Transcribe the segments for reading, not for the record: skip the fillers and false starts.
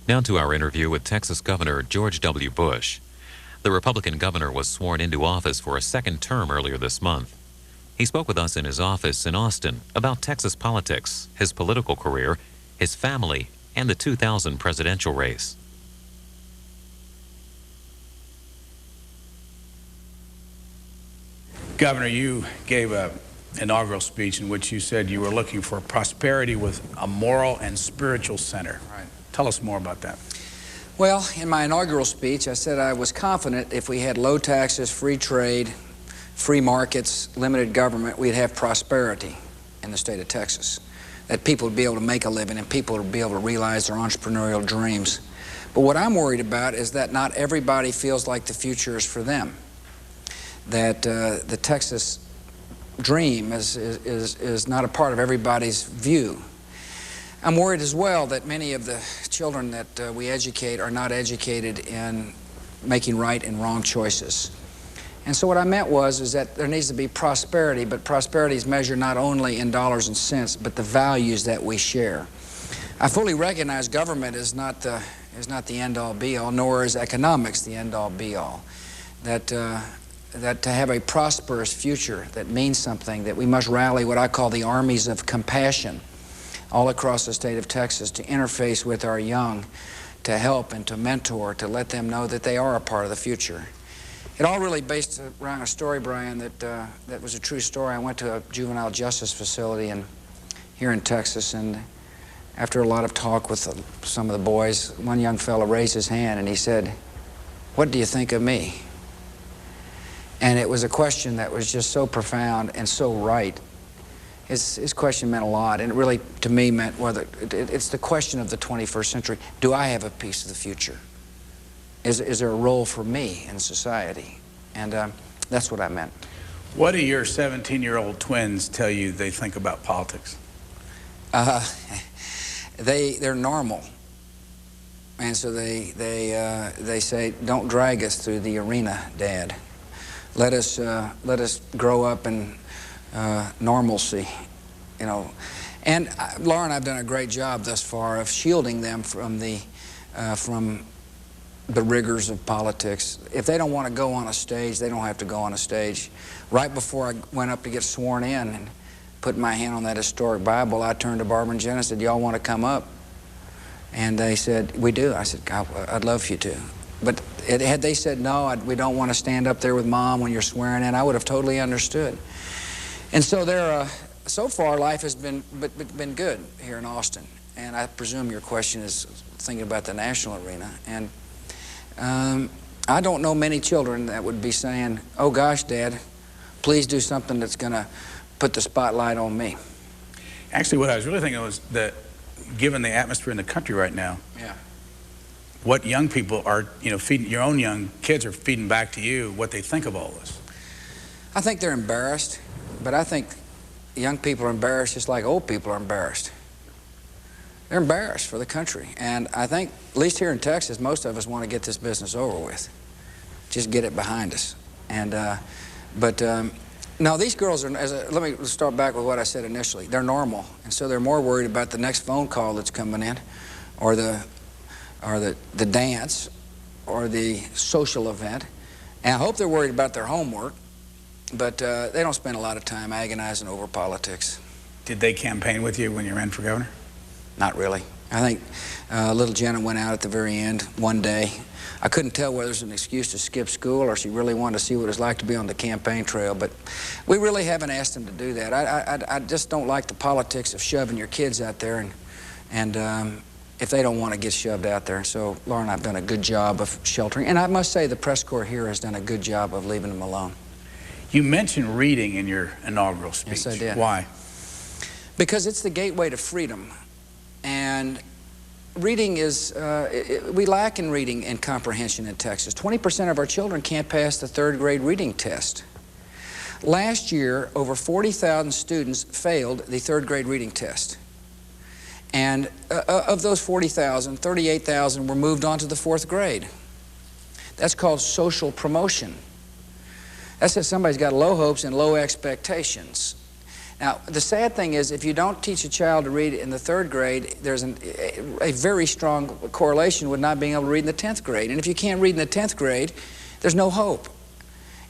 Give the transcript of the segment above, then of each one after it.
Now to our interview with Texas Governor George W. Bush. The Republican governor was sworn into office for a second term earlier this month. He spoke with us in his office in Austin about Texas politics, his political career, his family, and the 2000 presidential race. Governor, you gave an inaugural speech in which you said you were looking for prosperity with a moral and spiritual center. Right. Tell us more about that. Well, in my inaugural speech, I said I was confident if we had low taxes, free trade, free markets, limited government, we'd have prosperity in the state of Texas, that people would be able to make a living and people would be able to realize their entrepreneurial dreams. But what I'm worried about is that not everybody feels like the future is for them, that the Texas dream is not a part of everybody's view. I'm worried as well that many of the children that we educate are not educated in making right and wrong choices. And so what I meant is that there needs to be prosperity, but prosperity is measured not only in dollars and cents, but the values that we share. I fully recognize government is not the end-all be-all, nor is economics the end-all be-all. That to have a prosperous future that means something, that we must rally what I call the armies of compassion all across the state of Texas to interface with our young, to help and to mentor, to let them know that they are a part of the future. It all really based around a story, Brian, that was a true story. I went to a juvenile justice facility here in Texas, and after a lot of talk with some of the boys, one young fellow raised his hand and he said, "What do you think of me?" And it was a question that was just so profound and so right. His question meant a lot, and it really, to me, meant whether it's the question of the 21st century. Do I have a piece of the future? Is there a role for me in society? And that's what I meant. What do your 17-year-old twins tell you they think about politics? They're normal, and so they say, "Don't drag us through the arena, Dad. Let us grow up in normalcy, you know." And Laura and I've done a great job thus far of shielding them from the rigors of politics. If they don't want to go on a stage, they don't have to go on a stage. Right before I went up to get sworn in and put my hand on that historic Bible, I turned to Barbara and Jen and said, "Y'all want to come up?" And they said, "We do." I said, "I'd love you to." But had they said, "No, we don't want to stand up there with Mom when you're swearing in," I would have totally understood. And so so far, life has been good here in Austin. And I presume your question is thinking about the national arena. And I don't know many children that would be saying, "Oh gosh, Dad, please do something that's going to put the spotlight on me." Actually, what I was really thinking was that given the atmosphere in the country right now, yeah, what young people are, feeding, your own young kids are feeding back to you what they think of all this. I think they're embarrassed, but I think young people are embarrassed just like old people are embarrassed. They're embarrassed for the country. And I think, at least here in Texas, most of us want to get this business over with. Just get it behind us. And, no, these girls are, let me start back with what I said initially. They're normal. And so they're more worried about the next phone call that's coming in, or the dance, or the social event. And I hope they're worried about their homework, but they don't spend a lot of time agonizing over politics. Did they campaign with you when you ran for governor? Not really. I think little Jenna went out at the very end one day. I couldn't tell whether it was an excuse to skip school or she really wanted to see what it was like to be on the campaign trail, but we really haven't asked them to do that. I just don't like the politics of shoving your kids out there and if they don't want to get shoved out there. So Laura and I have done a good job of sheltering, and I must say the press corps here has done a good job of leaving them alone. You mentioned reading in your inaugural speech. Yes, I did. Why? Because it's the gateway to freedom. And reading is, we lack in reading and comprehension in Texas. 20% of our children can't pass the third grade reading test. Last year, over 40,000 students failed the third grade reading test. And of those 40,000, 38,000 were moved on to the fourth grade. That's called social promotion. That says somebody's got low hopes and low expectations. Now, the sad thing is, if you don't teach a child to read in the 3rd grade, there's a very strong correlation with not being able to read in the 10th grade. And if you can't read in the 10th grade, there's no hope.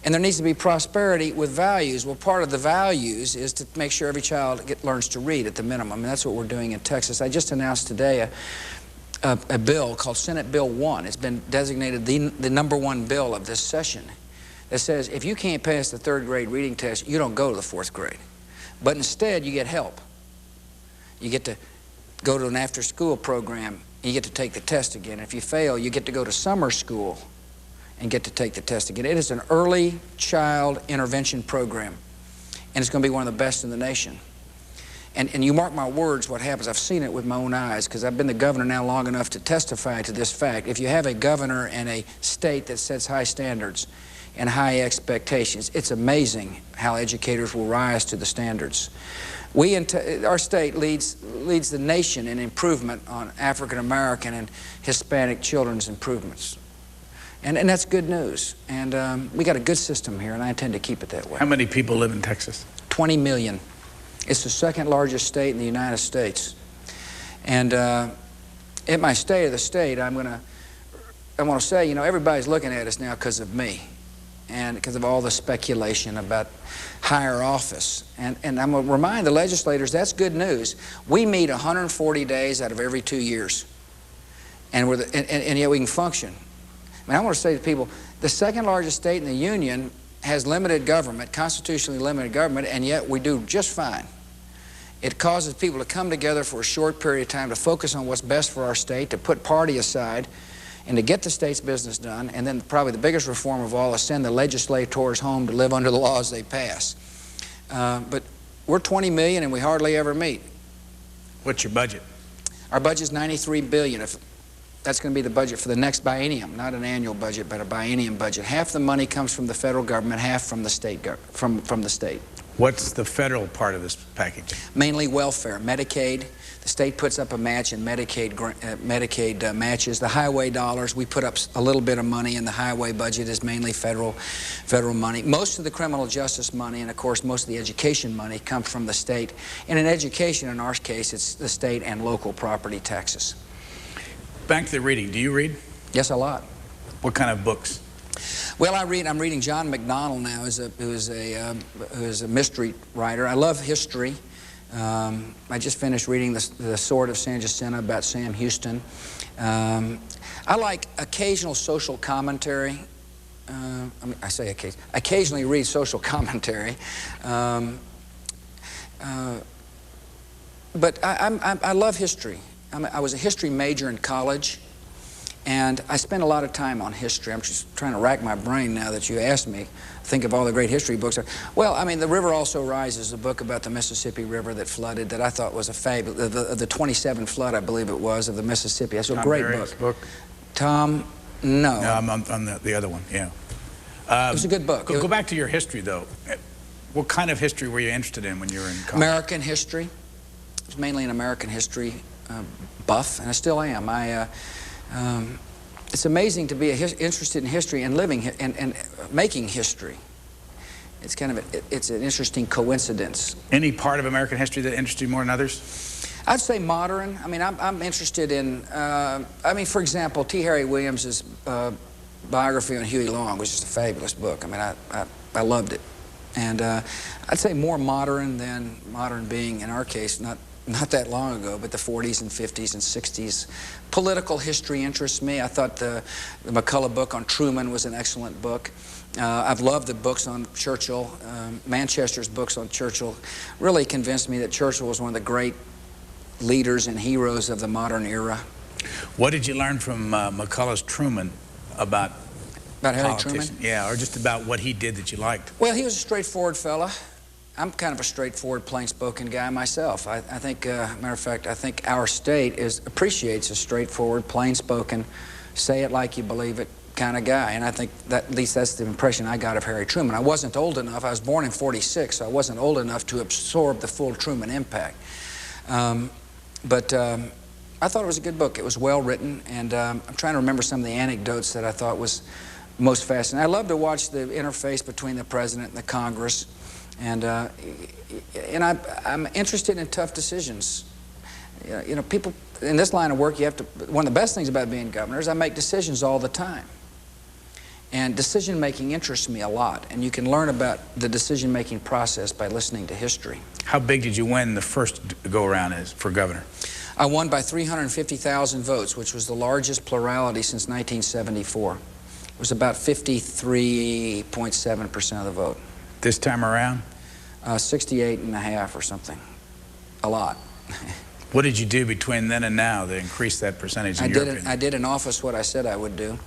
And there needs to be prosperity with values. Well, part of the values is to make sure every child learns to read at the minimum, and that's what we're doing in Texas. I just announced today a bill called Senate Bill 1. It's been designated the #1 bill of this session that says if you can't pass the 3rd grade reading test, you don't go to the 4th grade. But instead, you get help. You get to go to an after-school program. You get to take the test again. If you fail, you get to go to summer school and get to take the test again. It is an early child intervention program, and it's going to be one of the best in the nation. And you mark my words what happens. I've seen it with my own eyes because I've been the governor now long enough to testify to this fact. If you have a governor in a state that sets high standards and high expectations, it's amazing how educators will rise to the standards. Our state leads the nation in improvement on African American and Hispanic children's improvements. And that's good news. And we got a good system here, and I intend to keep it that way. How many people live in Texas? 20 million. It's the 2nd largest state in the United States. And at my State of the State, I want to say, you know, everybody's looking at us now because of me and because of all the speculation about higher office. And I'm going to remind the legislators that's good news. We meet 140 days out of every 2 years, and yet we can function. I mean, I want to say to people, the 2nd largest state in the Union has limited government, constitutionally limited government, and yet we do just fine. It causes people to come together for a short period of time to focus on what's best for our state, to put party aside, and to get the state's business done. And then probably the biggest reform of all is send the legislators home to live under the laws they pass. But we're 20 million and we hardly ever meet. What's your budget? Our budget's $93 billion. That's going to be the budget for the next biennium, not an annual budget, but a biennium budget. Half the money comes from the federal government, half from the state. From the state. What's the federal part of this package? Mainly welfare, Medicaid. The state puts up a match, and Medicaid matches. The highway dollars, we put up a little bit of money, and the highway budget is mainly federal money. Most of the criminal justice money, and of course most of the education money, comes from the state. And in education, in our case, it's the state and local property taxes. Back to the reading. Do you read? Yes, a lot. What kind of books? Well, I'm reading John McDonnell now, who is a mystery writer. I love history. I just finished reading the Sword of San Jacinto about Sam Houston. I like occasional social commentary. I say occasionally read social commentary. But I love history. I was a history major in college, and I spent a lot of time on history. I'm just trying to rack my brain now that you asked me. Think of all the great history books. Well, I mean, The River Also Rises, a book about the Mississippi River that flooded that I thought was a fabulous, the 27 flood, I believe it was, of the Mississippi. That's a great book. Tom? No. No, I'm on the other one, yeah. It was a good book. Go back to your history, though. What kind of history were you interested in when you were in college? American history. I was mainly an American history buff, and I still am. It's amazing to be interested in history and living and making history. It's kind of it's an interesting coincidence. Any part of American history that interests you more than others? I'd say modern. I mean, I'm interested in. I mean, for example, T. Harry Williams's biography on Huey Long was just a fabulous book. I mean, I loved it, and I'd say more modern than modern being in our case not that long ago, but the 40s and 50s and 60s. Political history interests me. I thought the McCullough book on Truman was an excellent book. I've loved the books on Churchill. Manchester's books on Churchill really convinced me that Churchill was one of the great leaders and heroes of the modern era. What did you learn from McCullough's Truman about Harry Truman? Yeah, or just about what he did that you liked? Well, he was a straightforward fella. I'm kind of a straightforward, plain-spoken guy myself. I think, matter of fact, I think our state appreciates a straightforward, plain-spoken, say it like you believe it kind of guy. And I think that, at least that's the impression I got of Harry Truman. I wasn't old enough. I was born in '46, so I wasn't old enough to absorb the full Truman impact. But I thought it was a good book. It was well written, and I'm trying to remember some of the anecdotes that I thought was most fascinating. I love to watch the interface between the president and the Congress. And I'm interested in tough decisions. You know, people in this line of work, you have to, one of the best things about being governor is I make decisions all the time. And decision-making interests me a lot, and you can learn about the decision-making process by listening to history. How big did you win the first go-around for governor? I won by 350,000 votes, which was the largest plurality since 1974. It was about 53.7% of the vote. This time around? 68.5 or something. A lot. What did you do between then and now to increase that percentage in your opinion? I did in office what I said I would do.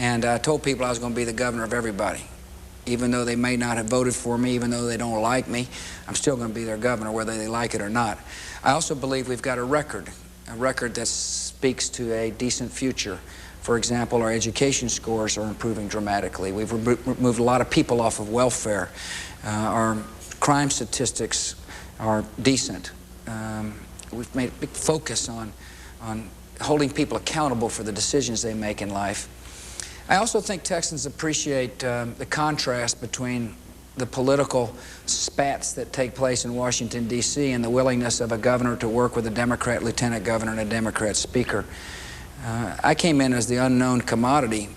And I told people I was going to be the governor of everybody. Even though they may not have voted for me, even though they don't like me, I'm still going to be their governor, whether they like it or not. I also believe we've got a record that speaks to a decent future. For example, our education scores are improving dramatically. We've removed a lot of people off of welfare. Our crime statistics are decent. We've made a big focus on holding people accountable for the decisions they make in life. I also think Texans appreciate the contrast between the political spats that take place in Washington, D.C. and the willingness of a governor to work with a Democrat lieutenant governor and a Democrat speaker. I came in as the unknown commodity,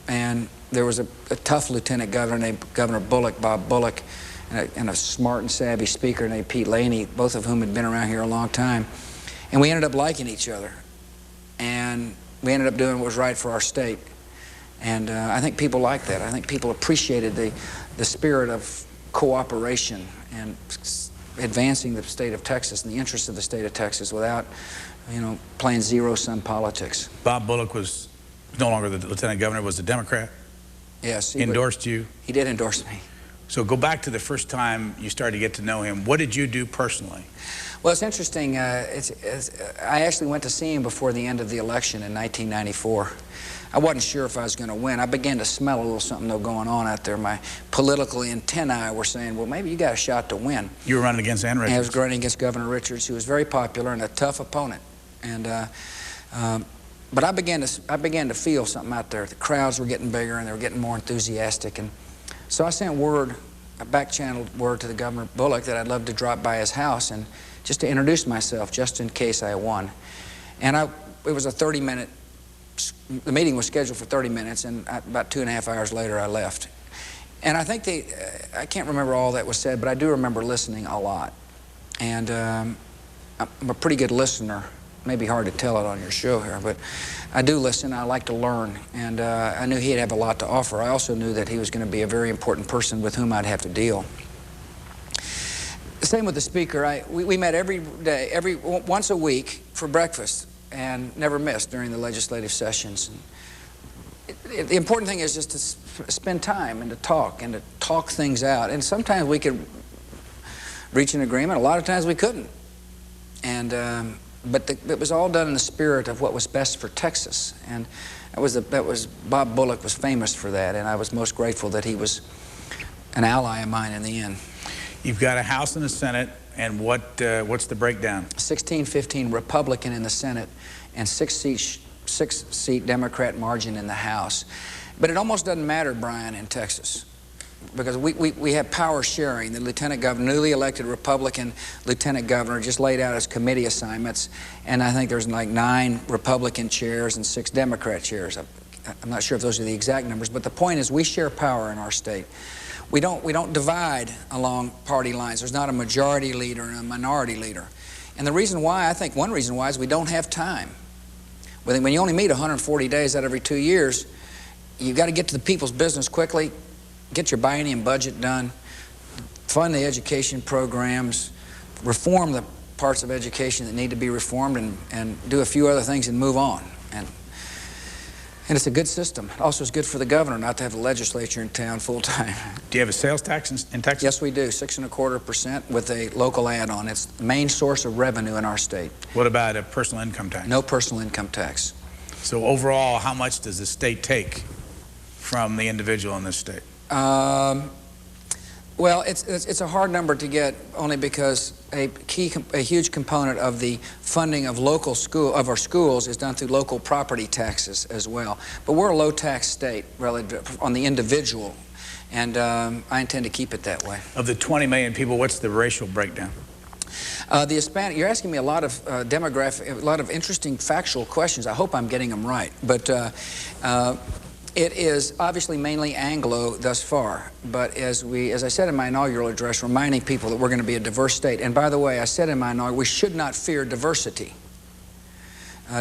and there was a tough lieutenant governor named Governor Bullock, Bob Bullock, and a smart and savvy speaker named Pete Laney, both of whom had been around here a long time. And we ended up liking each other. And we ended up doing what was right for our state. And I think people like that. I think people appreciated the spirit of cooperation and advancing the state of Texas and the interests of the state of Texas without, you know, playing zero-sum politics. Bob Bullock was no longer the lieutenant governor, was a Democrat? Yes. He endorsed you? He did endorse me. So go back to the first time you started to get to know him. What did you do personally? Well, it's interesting. I actually went to see him before the end of the election in 1994. I wasn't sure if I was going to win. I began to smell a little something though going on out there. My political antennae were saying, well, maybe you got a shot to win. You were running against Ann Richards. I was running against Governor Richards, who was very popular and a tough opponent. And but I began to feel something out there. The crowds were getting bigger and they were getting more enthusiastic. And so I sent word, a back-channeled word to the Governor Bullock that I'd love to drop by his house and just to introduce myself, just in case I won. And it was a 30-minute, the meeting was scheduled for 30 minutes, and about 2.5 hours later I left. And I think I can't remember all that was said, but I do remember listening a lot. And I'm a pretty good listener. It may be hard to tell it on your show here, but I do listen. I like to learn, and I knew he'd have a lot to offer. I also knew that he was going to be a very important person with whom I'd have to deal. Same with the speaker. We met every day, once a week for breakfast, and never missed during the legislative sessions. The important thing is just to spend time and to talk things out. And sometimes we could reach an agreement. A lot of times we couldn't. And but it was all done in the spirit of what was best for Texas. And Bob Bullock was famous for that, and I was most grateful that he was an ally of mine in the end. You've got a House and a Senate, and what's the breakdown? 16-15 Republican in the Senate and 6-seat Democrat margin in the House. But it almost doesn't matter, Brian, in Texas, because we have power sharing. The lieutenant governor, newly elected Republican lieutenant governor, just laid out his committee assignments, and I think there's like 9 Republican chairs and 6 Democrat chairs. I'm not sure if those are the exact numbers, but the point is we share power in our state. We don't divide along party lines. There's not a majority leader and a minority leader. And the reason why, I think one reason why, is we don't have time. When you only meet 140 days out of every 2 years, you've got to get to the people's business quickly, get your biennium budget done, fund the education programs, reform the parts of education that need to be reformed, and do a few other things and move on. And it's a good system. It also is good for the governor not to have the legislature in town full time. Do you have a sales tax in Texas? Yes, we do, 6.25% with a local add-on. It's the main source of revenue in our state. What about a personal income tax? No personal income tax. So overall, how much does the state take from the individual in this state? Well, it's a hard number to get, only because a huge component of the funding of our schools is done through local property taxes as well. But we're a low tax state relative on the individual, And I intend to keep it that way. Of the 20 million people, what's the racial breakdown? The Hispanic, you're asking me a lot of demographic, a lot of interesting factual questions. I hope I'm getting them right. But it is obviously mainly Anglo thus far. But as I said in my inaugural address, reminding people that we're going to be a diverse state. And by the way, I said in my inaugural, we should not fear diversity.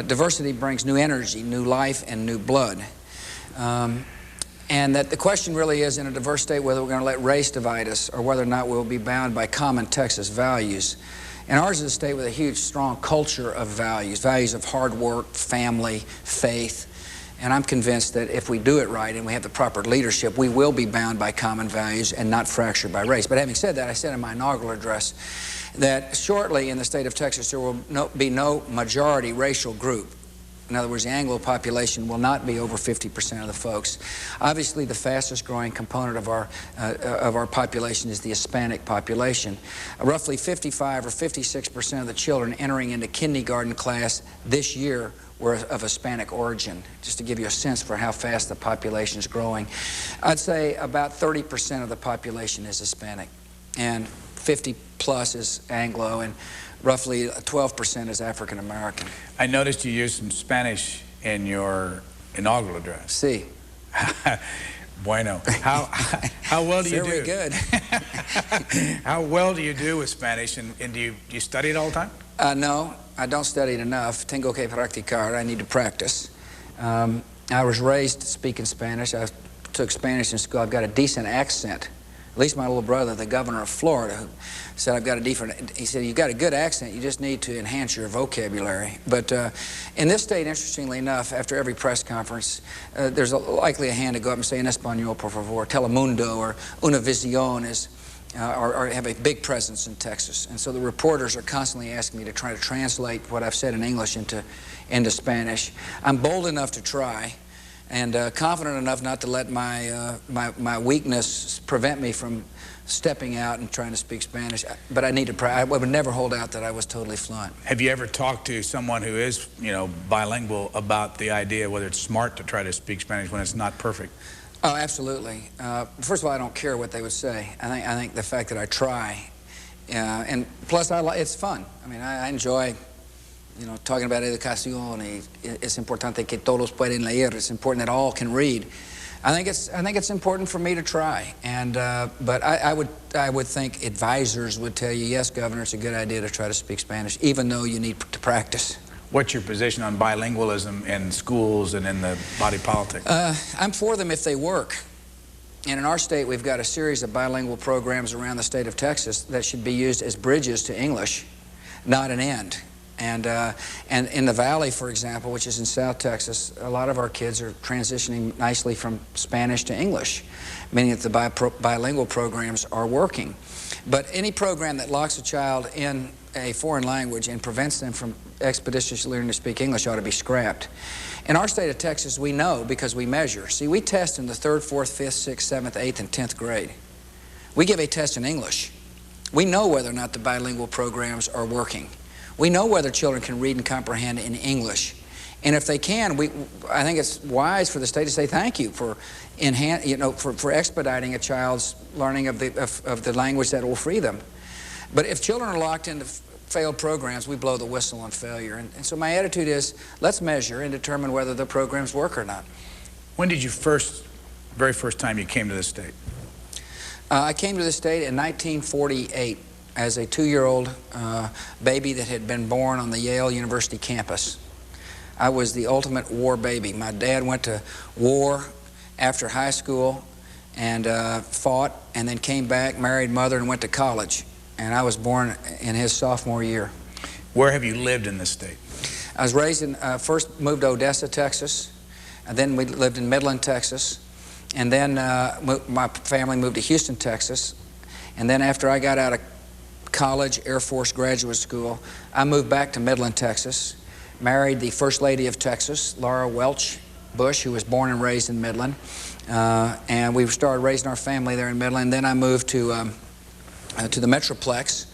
Diversity brings new energy, new life, and new blood. And that the question really is, in a diverse state, whether we're going to let race divide us or whether or not we'll be bound by common Texas values. And ours is a state with a huge, strong culture of values, values of hard work, family, faith. And I'm convinced that if we do it right and we have the proper leadership, we will be bound by common values and not fractured by race. But having said that, I said in my inaugural address that shortly in the state of Texas there will be no majority racial group. In other words, the Anglo population will not be over 50% of the folks. Obviously, the fastest growing component of our population is the Hispanic population. Roughly 55 or 56% of the children entering into kindergarten class this year were of Hispanic origin, just to give you a sense for how fast the population is growing. I'd say about 30% of the population is Hispanic, and 50 plus is Anglo, and roughly 12% is African American. I noticed you used some Spanish in your inaugural address. Sí. Bueno. How well do you do? Very good. How well do you do with Spanish, and do you study it all the time? No, I don't study it enough. Tengo que practicar. I need to practice. I was raised speaking Spanish. I took Spanish in school. I've got a decent accent. At least my little brother, the governor of Florida, who said I've got a different, he said, you've got a good accent, you just need to enhance your vocabulary. But in this state, interestingly enough, after every press conference, there's likely a hand to go up and say, en español, por favor, Telemundo or Univision or have a big presence in Texas. And so the reporters are constantly asking me to try to translate what I've said in English into Spanish. I'm bold enough to try, and confident enough not to let my weakness prevent me from stepping out and trying to speak Spanish. But I need to I would never hold out that I was totally fluent. Have you ever talked to someone who is, bilingual about the idea whether it's smart to try to speak Spanish when it's not perfect? Oh, absolutely. First of all, I don't care what they would say. I think the fact that I try, and plus it's fun. I mean, I enjoy talking about educación, es importante que todos pueden leer. It's important that all can read. I think it's important for me to try. And but I would think advisors would tell you, yes, Governor, it's a good idea to try to speak Spanish, even though you need to practice. What's your position on bilingualism in schools and in the body politic? I'm for them if they work. And in our state, we've got a series of bilingual programs around the state of Texas that should be used as bridges to English, not an end. And in the Valley, for example, which is in South Texas, a lot of our kids are transitioning nicely from Spanish to English, meaning that the bilingual programs are working. But any program that locks a child in a foreign language and prevents them from expeditiously learning to speak English ought to be scrapped. In our state of Texas, we know because we measure. See, we test in the 3rd, 4th, 5th, 6th, 7th, 8th, and 10th grade. We give a test in English. We know whether or not the bilingual programs are working. We know whether children can read and comprehend in English. And if they can, I think it's wise for the state to say thank you for expediting a child's learning of the language that will free them. But if children are locked into failed programs, we blow the whistle on failure. And so my attitude is, let's measure and determine whether the programs work or not. When did you very first time you came to this state? I came to this state in 1948. As a 2-year-old baby that had been born on the Yale University campus. I was the ultimate war baby. My dad went to war after high school and fought, and then came back, married mother, and went to college. And I was born in his sophomore year. Where have you lived in this state? I was raised in, first moved to Odessa, Texas, and then we lived in Midland, Texas, and then my family moved to Houston, Texas, and then after I got out of college, Air Force graduate school, I moved back to Midland, Texas, married the First Lady of Texas, Laura Welch Bush, who was born and raised in Midland, and we started raising our family there in Midland. Then I moved to the Metroplex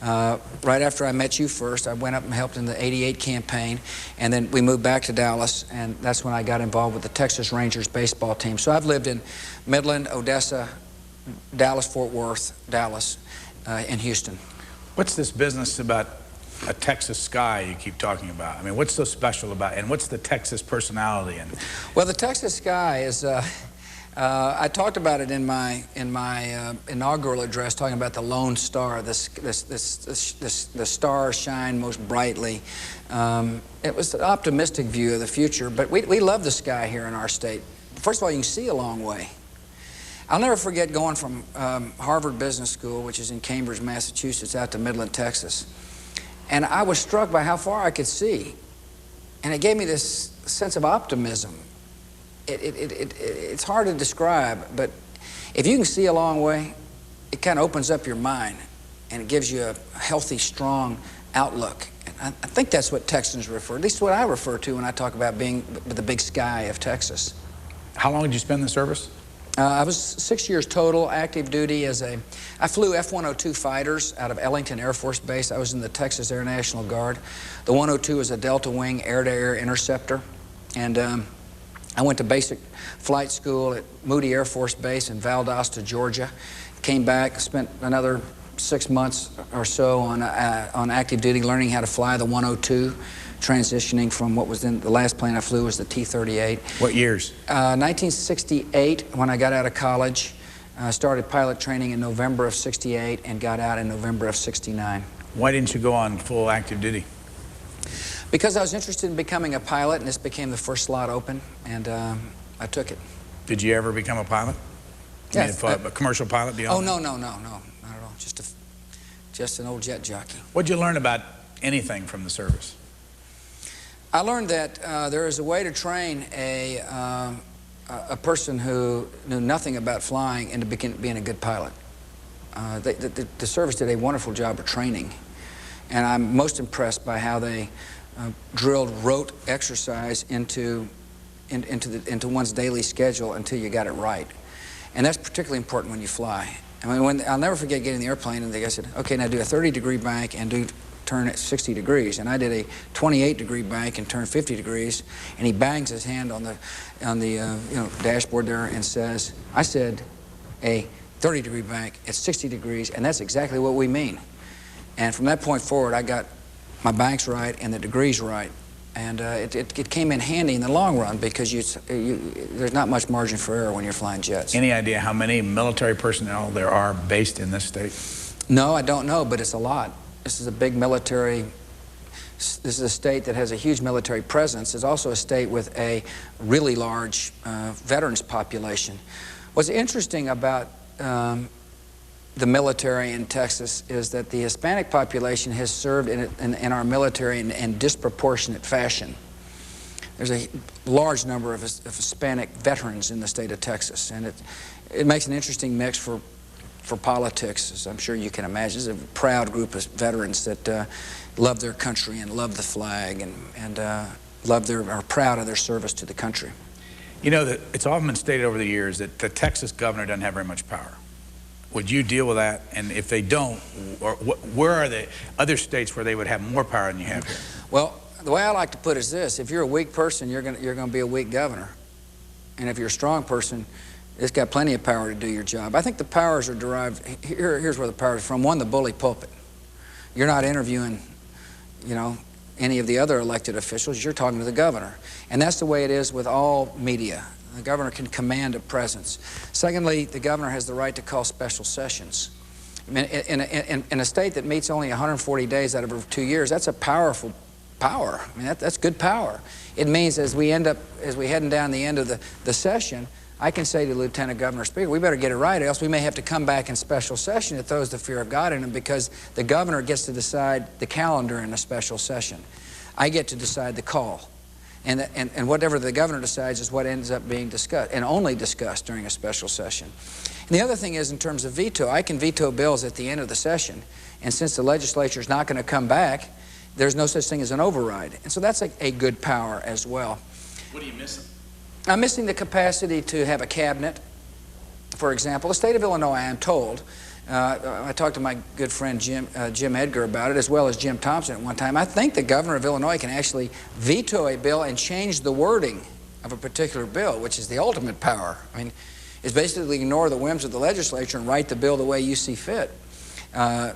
Right after I met you first, I went up and helped in the '88 campaign, and then we moved back to Dallas, and that's when I got involved with the Texas Rangers baseball team. So I've lived in Midland, Odessa, Dallas, Fort Worth, Dallas, and Houston. What's this business about a Texas sky you keep talking about? I mean, what's so special about it, and what's the Texas personality? Well, the Texas sky is, I talked about it in my inaugural address, talking about the Lone Star, the stars shine most brightly. It was an optimistic view of the future, but we love the sky here in our state. First of all, you can see a long way. I'll never forget going from Harvard Business School, which is in Cambridge, Massachusetts, out to Midland, Texas. And I was struck by how far I could see. And it gave me this sense of optimism. It's hard to describe, but if you can see a long way, it kind of opens up your mind, and it gives you a healthy, strong outlook. And I think that's what Texans refer, at least what I refer to when I talk about being the big sky of Texas. How long did you spend in the service? I was 6 years total, active duty I flew F-102 fighters out of Ellington Air Force Base. I was in the Texas Air National Guard. The 102 is a Delta Wing air-to-air interceptor. And I went to basic flight school at Moody Air Force Base in Valdosta, Georgia. Came back, spent another 6 months or so on active duty, learning how to fly the 102. Transitioning from what was in the last plane I flew was the T-38. What years? 1968, when I got out of college. I started pilot training in November of '68 and got out in November of '69. Why didn't you go on full active duty? Because I was interested in becoming a pilot, and this became the first slot open, and I took it. Did you ever become a pilot? Yes. A commercial pilot beyond that? No, not at all. Just an old jet jockey. What'd you learn about anything from the service? I learned that there is a way to train a person who knew nothing about flying into being a good pilot. The service did a wonderful job of training, and I'm most impressed by how they drilled rote exercise into one's daily schedule until you got it right. And that's particularly important when you fly. I mean, I'll never forget getting in the airplane and the guy said, "Okay, now do a 30-degree bank and turn at 60 degrees." And I did a 28-degree bank and turned 50 degrees. And he bangs his hand on the dashboard there and says, "I said a 30-degree bank at 60 degrees, and that's exactly what we mean." And from that point forward, I got my banks right and the degrees right. And it came in handy in the long run because there's not much margin for error when you're flying jets. Any idea how many military personnel there are based in this state? No, I don't know, but it's a lot. This is a big military, this is a state that has a huge military presence. It's also a state with a really large veterans population. What's interesting about the military in Texas is that the Hispanic population has served in our military in disproportionate fashion. There's a large number of Hispanic veterans in the state of Texas, and it makes an interesting mix for politics, as I'm sure you can imagine. It's a proud group of veterans that love their country and love the flag and are proud of their service to the country. You know, it's often been stated over the years that the Texas governor doesn't have very much power. Would you deal with that? And if they don't, where are the other states where they would have more power than you have here? Well, the way I like to put it is this: if you're a weak person, you're going to be a weak governor, and if you're a strong person, it's got plenty of power to do your job. I think the powers are derived. Here's where the power is from. One, the bully pulpit. You're not interviewing, any of the other elected officials. You're talking to the governor, and that's the way it is with all media. The governor can command a presence. Secondly, the governor has the right to call special sessions. I mean, in a state that meets only 140 days out of 2 years, that's a powerful power. I mean, that's good power. It means as we're heading down the end of the session, I can say to Lieutenant Governor Speaker, we better get it right, or else we may have to come back in special session. It throws the fear of God in them because the governor gets to decide the calendar in a special session. I get to decide the call. And whatever the governor decides is what ends up being discussed, and only discussed during a special session. And the other thing is, in terms of veto, I can veto bills at the end of the session, and since the legislature is not going to come back, there's no such thing as an override. And so that's a good power as well. What are you missing? I'm missing the capacity to have a cabinet. For example, the state of Illinois, I am told, I talked to my good friend Jim Edgar about it, as well as Jim Thompson at one time. I think the governor of Illinois can actually veto a bill and change the wording of a particular bill, which is the ultimate power. I mean, it's basically ignore the whims of the legislature and write the bill the way you see fit. To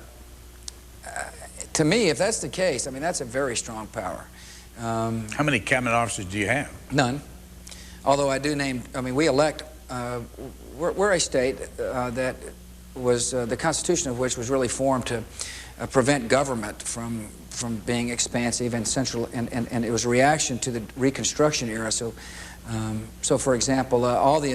me, if that's the case, I mean, that's a very strong power. How many cabinet officers do you have? None. Although I do name, I mean, we elect, we're a state that was, the Constitution of which was really formed to prevent government from being expansive and central, and it was a reaction to the Reconstruction era. So for example, all the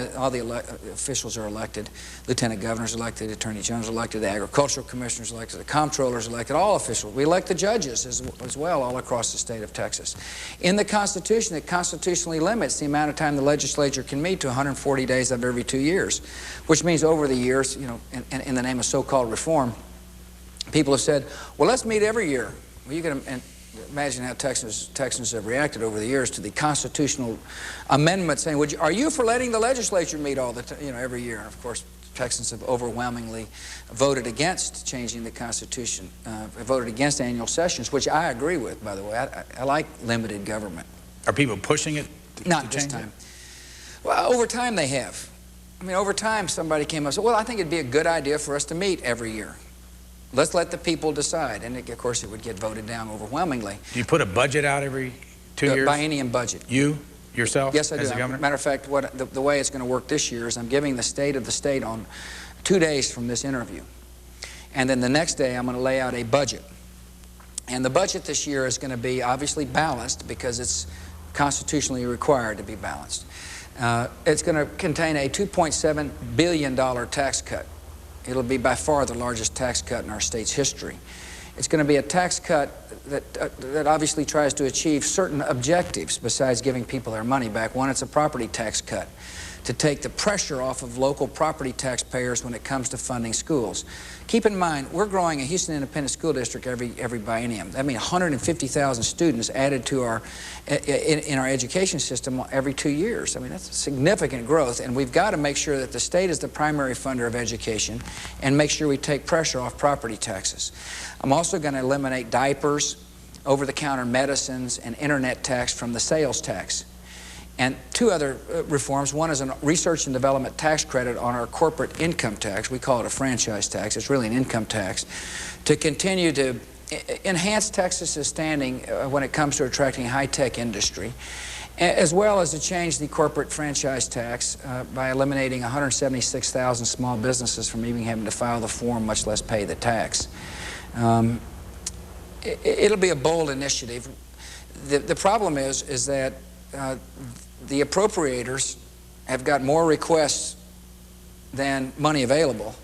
officials are elected. Lieutenant governors elected, attorney generals elected, the agricultural commissioners elected, the comptrollers elected, all officials. We elect the judges as well all across the state of Texas. In the Constitution, it constitutionally limits the amount of time the legislature can meet to 140 days of every 2 years, which means over the years, you know, in the name of so-called reform, people have said, well, let's meet every year. Well, you can imagine how Texans have reacted over the years to the constitutional amendment saying, are you for letting the legislature meet all the time, every year? And of course, Texans have overwhelmingly voted against changing the Constitution, voted against annual sessions, which I agree with, by the way. I like limited government. Are people pushing it to Not this time. Well, over time they have. I mean, over time somebody came up and said, well, I think it'd be a good idea for us to meet every year. Let's let the people decide. And of course, it would get voted down overwhelmingly. Do you put a budget out every 2 years? Biennium budget. You? Yourself? Yes, I do. As the governor? Matter of fact, the way it's going to work this year is I'm giving the state of the state on 2 days from this interview. And then the next day, I'm going to lay out a budget. And the budget this year is going to be obviously balanced because it's constitutionally required to be balanced. It's going to contain a $2.7 billion tax cut. It'll be by far the largest tax cut in our state's history. It's going to be a tax cut that obviously tries to achieve certain objectives besides giving people their money back. One, it's a property tax cut to take the pressure off of local property taxpayers when it comes to funding schools. Keep in mind, we're growing a Houston Independent School District every biennium. That means 150,000 students added to in our education system every 2 years. I mean, that's significant growth, and we've got to make sure that the state is the primary funder of education and make sure we take pressure off property taxes. I'm also going to eliminate diapers, over-the-counter medicines, and internet tax from the sales tax. And 2 other reforms. One is a research and development tax credit on our corporate income tax. We call it a franchise tax. It's really an income tax to continue to enhance Texas's standing when it comes to attracting high-tech industry, as well as to change the corporate franchise tax by eliminating 176,000 small businesses from even having to file the form, much less pay the tax. It'll be a bold initiative. The problem is that the appropriators have got more requests than money available.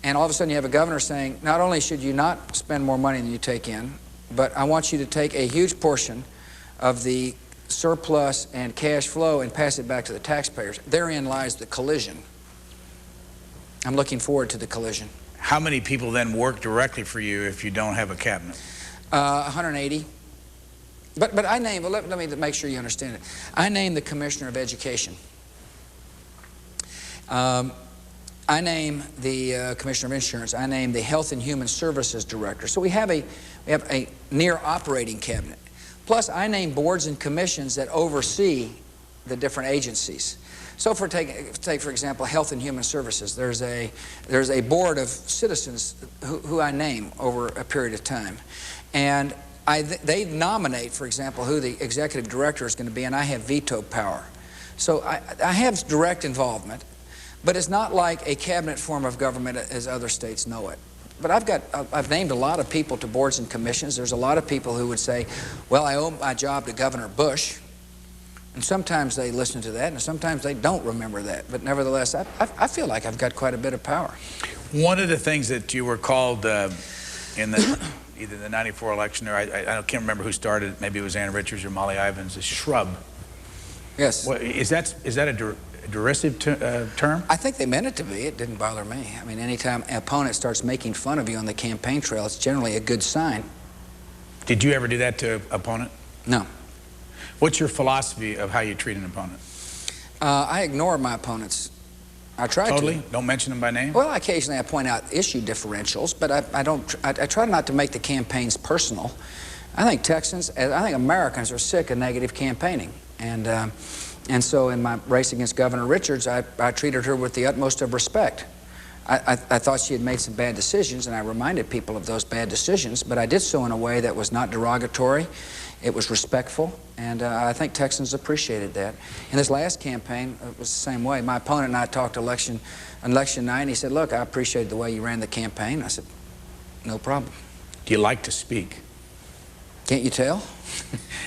And all of a sudden you have a governor saying, not only should you not spend more money than you take in, but I want you to take a huge portion of the surplus and cash flow and pass it back to the taxpayers. Therein lies the collision. I'm looking forward to the collision. How many people then work directly for you if you don't have a cabinet? 180. But I name, well, let me make sure you understand it. I name the Commissioner of Education. I name the Commissioner of Insurance. I name the Health and Human Services Director. So we have a near operating cabinet. Plus, I name boards and commissions that oversee the different agencies. So take for example, Health and Human Services. There's a board of citizens who I name over a period of time. And they nominate, for example, who the executive director is going to be, and I have veto power. So I have direct involvement, but it's not like a cabinet form of government as other states know it. But I've named a lot of people to boards and commissions. There's a lot of people who would say, well, I owe my job to Governor Bush. And sometimes they listen to that, and sometimes they don't remember that. But nevertheless, I feel like I've got quite a bit of power. One of the things that you were called in either the '94 election or I can't remember who started it, maybe it was Ann Richards or Molly Ivins, a shrub. Yes. Well, is that a derisive term? I think they meant it to be. It didn't bother me. I mean, anytime an opponent starts making fun of you on the campaign trail, it's generally a good sign. Did you ever do that to an opponent? No. What's your philosophy of how you treat an opponent? I ignore my opponents. I try Totally? to. Don't mention them by name? Well, occasionally I point out issue differentials, but I try not to make the campaigns personal. I think Americans are sick of negative campaigning. And so in my race against Governor Richards, I treated her with the utmost of respect. I thought she had made some bad decisions, and I reminded people of those bad decisions, but I did so in a way that was not derogatory. It was respectful, and I think Texans appreciated that. In this last campaign, it was the same way. My opponent and I talked on election night, and he said, look, I appreciate the way you ran the campaign. I said, no problem. Do you like to speak? Can't you tell?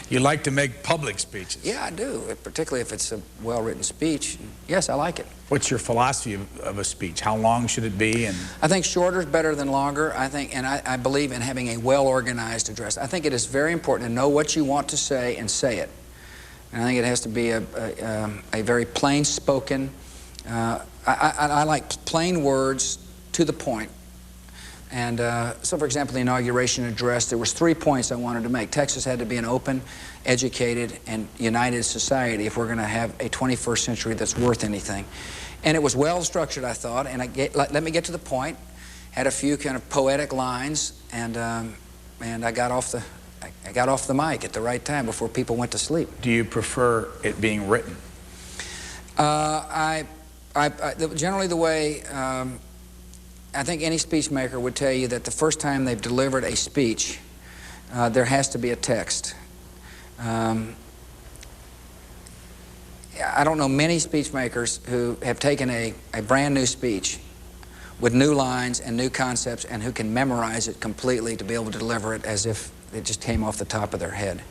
You like to make public speeches? Yeah, I do, particularly if it's a well-written speech. Yes, I like it. What's your philosophy of a speech? How long should it be? And I think shorter is better than longer. I believe in having a well-organized address. I think it is very important to know what you want to say and say it. And I think it has to be a very plain-spoken. I like plain words to the point. And so, for example, the inauguration address, there was 3 points I wanted to make. Texas had to be an open, educated, and united society if we're going to have a 21st century that's worth anything. And it was well structured, I thought, and let me get to the point. Had a few kind of poetic lines, and I got off the mic at the right time before people went to sleep. do you prefer it being written? Generally the way. I think any speech maker would tell you that the first time they've delivered a speech, there has to be a text. I don't know many speech makers who have taken a brand new speech with new lines and new concepts and who can memorize it completely to be able to deliver it as if it just came off the top of their head.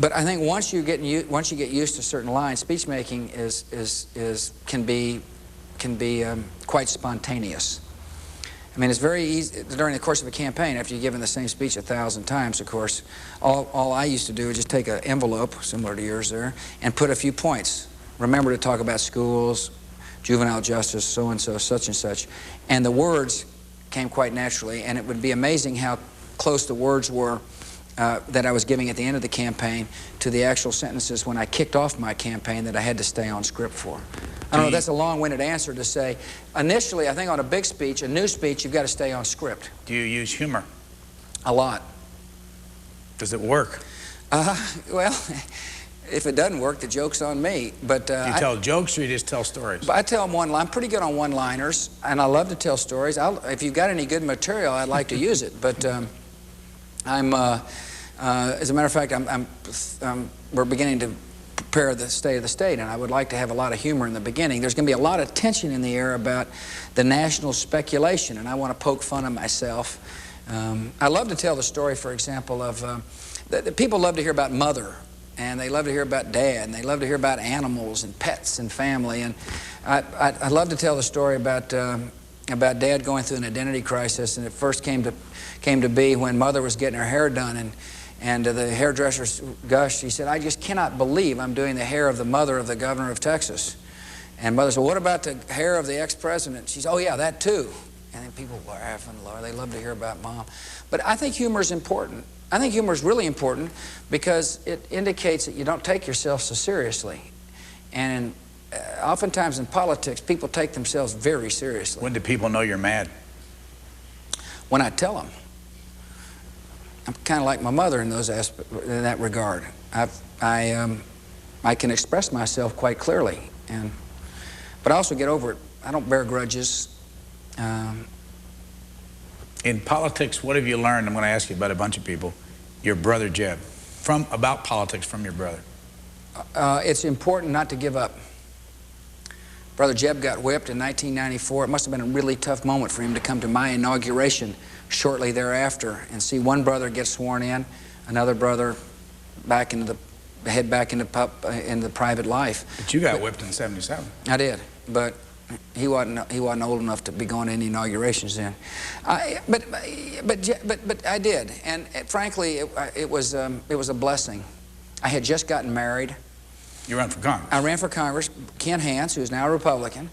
But I think once you get used to certain lines, speech making can be quite spontaneous. I mean, it's very easy during the course of a campaign. After you've given the same speech 1,000 times, of course, all I used to do is just take an envelope, similar to yours there, and put a few points. Remember to talk about schools, juvenile justice, so-and-so, such and such. And the words came quite naturally, and it would be amazing how close the words were that I was giving at the end of the campaign to the actual sentences when I kicked off my campaign that I had to stay on script for. I don't know, that's a long-winded answer to say, initially, I think on a big speech, a new speech, you've got to stay on script. Do you use humor? A lot. Does it work? Well, if it doesn't work, the joke's on me. But Do you tell jokes or you just tell stories? I tell them one line. I'm pretty good on one-liners, and I love to tell stories. If you've got any good material, I'd like to use it. But as a matter of fact, we're beginning to prepare the State of the State, and I would like to have a lot of humor in the beginning. There's going to be a lot of tension in the air about the national speculation, and I want to poke fun at myself. I love to tell the story, for example, of people love to hear about mother, and they love to hear about dad, and they love to hear about animals and pets and family. And I love to tell the story about dad going through an identity crisis, and it first came to be when mother was getting her hair done, and the hairdresser gushed. He said, "I just cannot believe I'm doing the hair of the mother of the governor of Texas." And mother said, "What about the hair of the ex-president?" She said, "Oh yeah, that too." And then people laugh and laugh. They love to hear about mom. But I think humor is important. I think humor is really important because it indicates that you don't take yourself so seriously. And oftentimes in politics, people take themselves very seriously. When do people know you're mad? When I tell them. I'm kind of like my mother in that regard. I can express myself quite clearly, but I also get over it. I don't bear grudges. In politics, what have you learned? I'm going to ask you about a bunch of people. Your brother Jeb, about politics from your brother. It's important not to give up. Brother Jeb got whipped in 1994. It must have been a really tough moment for him to come to my inauguration shortly thereafter and see one brother get sworn in, another brother head back into the private life. But you got whipped in '77. I did, but he wasn't old enough to be going to any inaugurations then. But I did, and frankly, it was a blessing. I had just gotten married. You ran for Congress. I ran for Congress. Ken Hance, who's now a Republican,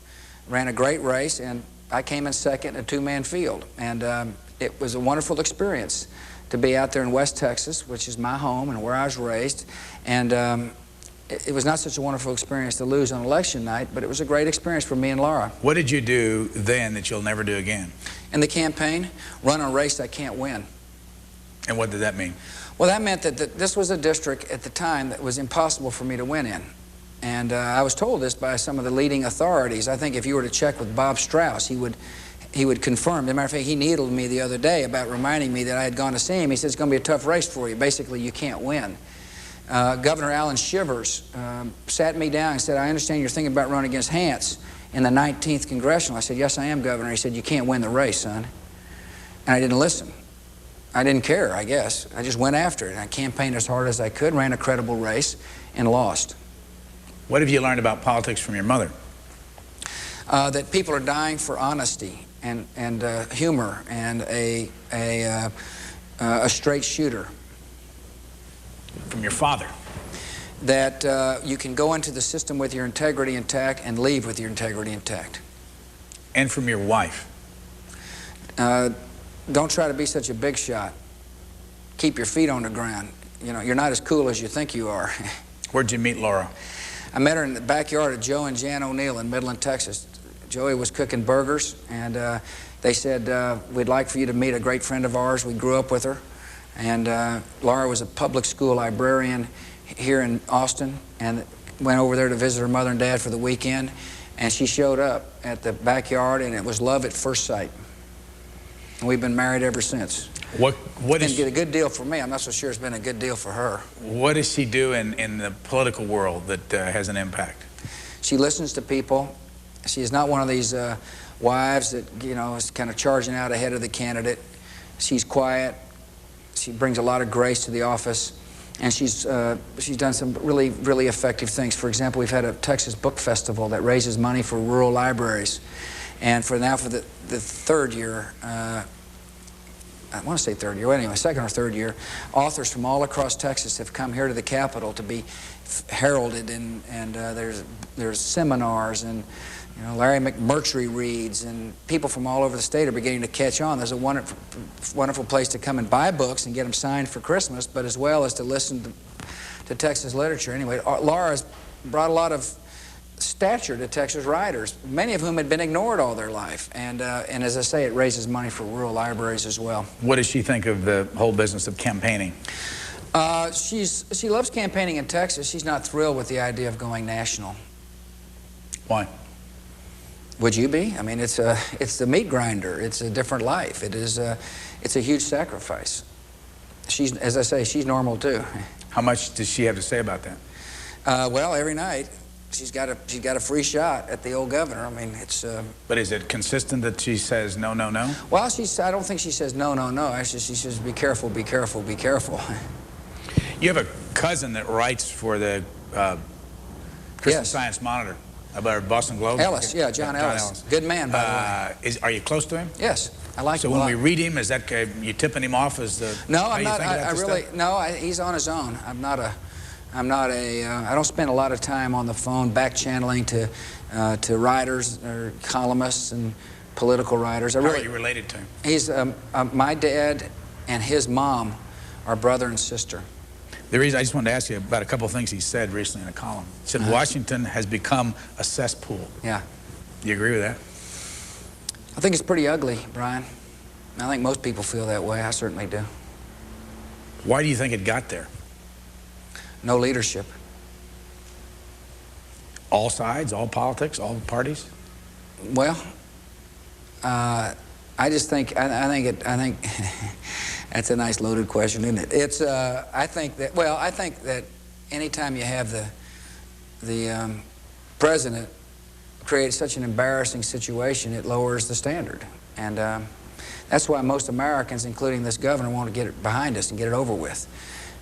ran a great race, and I came in second in a two-man field. And it was a wonderful experience to be out there in West Texas, which is my home and where I was raised. And it was not such a wonderful experience to lose on election night, but it was a great experience for me and Laura. What did you do then that you'll never do again? In the campaign, run a race I can't win. And what did that mean? Well, that meant that this was a district at the time that was impossible for me to win in. And I was told this by some of the leading authorities. I think if you were to check with Bob Strauss, he would confirm. As a matter of fact, he needled me the other day about reminding me that I had gone to see him. He said, it's going to be a tough race for you. Basically, you can't win. Governor Alan Shivers sat me down and said, I understand you're thinking about running against Hance in the 19th Congressional. I said, yes, I am, Governor. He said, you can't win the race, son. And I didn't listen. I didn't care, I guess. I just went after it. I campaigned as hard as I could, ran a credible race, and lost. What have you learned about politics from your mother? That people are dying for honesty and humor and a straight shooter. From your father? That you can go into the system with your integrity intact and leave with your integrity intact. And from your wife? Don't try to be such a big shot. Keep your feet on the ground. You know, you're not as cool as you think you are. Where'd you meet Laura? I met her in the backyard of Joe and Jan O'Neill in Midland, Texas. Joey was cooking burgers, and they said, we'd like for you to meet a great friend of ours. We grew up with her. And Laura was a public school librarian here in Austin, and went over there to visit her mother and dad for the weekend. And she showed up at the backyard, and it was love at first sight. And we've been married ever since. What It's been a good deal for me. I'm not so sure it's been a good deal for her. What does she do in the political world that has an impact? She listens to people. She is not one of these wives that, you know, is kind of charging out ahead of the candidate. She's quiet. She brings a lot of grace to the office. And she's done some really, really effective things. For example, we've had a Texas Book Festival that raises money for rural libraries. And for the third year, I want to say third year, well, anyway, second or third year, authors from all across Texas have come here to the Capitol to be heralded, and there's seminars, and you know, Larry McMurtry reads, and people from all over the state are beginning to catch on. There's a wonderful place to come and buy books and get them signed for Christmas, but as well as to listen to Texas literature. Anyway, Laura's brought a lot of stature to Texas writers, many of whom had been ignored all their life. And as I say, it raises money for rural libraries as well. What does she think of the whole business of campaigning? She loves campaigning in Texas. She's not thrilled with the idea of going national. Why? Would you be? I mean, it's the meat grinder. It's a different life. It's a huge sacrifice. As I say, she's normal too. How much does she have to say about that? Well, every night. She's got a free shot at the old governor. I mean, it's. But is it consistent that she says no, no, no? Well, I don't think she says no, no, no. Actually, she says be careful, be careful, be careful. You have a cousin that writes for the Christian Science Monitor about Boston Globe. Ellis, yeah, John Ellis. Good man, by the way. Are you close to him? Yes, I like him. So when we read him, is that you tipping him off as the? No, I'm not. I really no. He's on his own. I don't spend a lot of time on the phone back-channeling to writers or columnists and political writers. How are you related to him? He's my dad and his mom are brother and sister. The reason I just wanted to ask you about a couple of things he said recently in a column. He said Washington has become a cesspool. Yeah. Do you agree with that? I think it's pretty ugly, Brian. I think most people feel that way. I certainly do. Why do you think it got there? No leadership. All sides, all politics, all parties? Well, I just think I think that's a nice loaded question, isn't it? It's I think that anytime you have the president create such an embarrassing situation, it lowers the standard, and that's why most Americans, including this governor, want to get it behind us and get it over with.